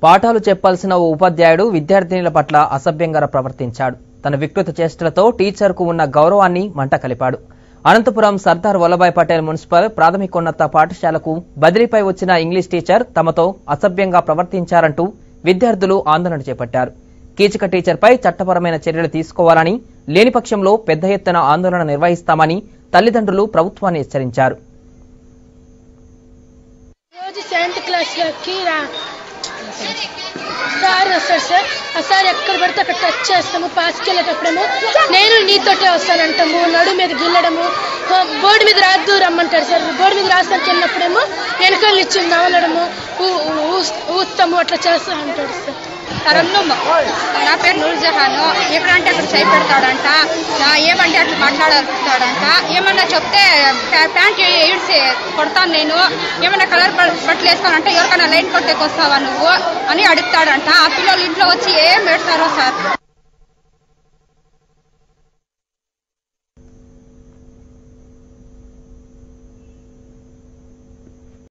పాఠాలు చెప్పాల్సిన ఓ ఉపాధ్యాయుడు విద్యార్థినుల పట్ల అసభ్యంగా ప్రవర్తించాడు. తన వికృత చేష్టలతో టీచర్కు ఉన్న గౌరవాన్ని మంట కలిపాడు. అనంతపురం సర్దార్ వల్లభాయ్ పటేల్ మున్సిపల్ ప్రాథమికోన్నత పాఠశాలకు బదిలీపై వచ్చిన ఇంగ్లీష్ టీచర్ తమతో అసభ్యంగా ప్రవర్తించారంటూ విద్యార్థులు ఆందోళన చేపట్టారు. కీచక టీచర్పై చట్టపరమైన చర్యలు తీసుకోవాలని, లేని పక్షంలో పెద్ద ఎత్తున ఆందోళన నిర్వహిస్తామని తల్లిదండ్రులు ప్రభుత్వాన్ని హెచ్చరించారు. సార్ ఎక్కడ పడితే అక్కడ టచ్ చేస్తాము, పాస్కి వెళ్ళేటప్పుడేమో నేను నీతోటే వస్తానంటాము, నడు మీద గిల్లడము, బోర్డు మీద రాద్దు రమ్మంటాడు సార్. బోర్డు మీద రాస్తానికి వెళ్ళినప్పుడేమో వెనకాల ఇచ్చి నవలడము, ఊస్తాము, అట్లా చేస్తా ఉంటాడు సార్. నా పేరు నూర్జహాను. ఎక్కడంటే అక్కడ చేయి పెడతాడంట, ఏమంటే అట్లా మాట్లాడతాడంట. ఏమన్నా చెప్తే ప్యాంట్ ఈడ్చి కొడతాను నేను, ఏమన్నా కలర్ బట్టలు వేసుకోవాలంటే ఎవరికైనా లైన్ కొట్టేకి వస్తావా నువ్వు అని అడుగుతాడంట. ఆ పిల్లలు ఇంట్లో వచ్చి ఏం పెడతారో సార్.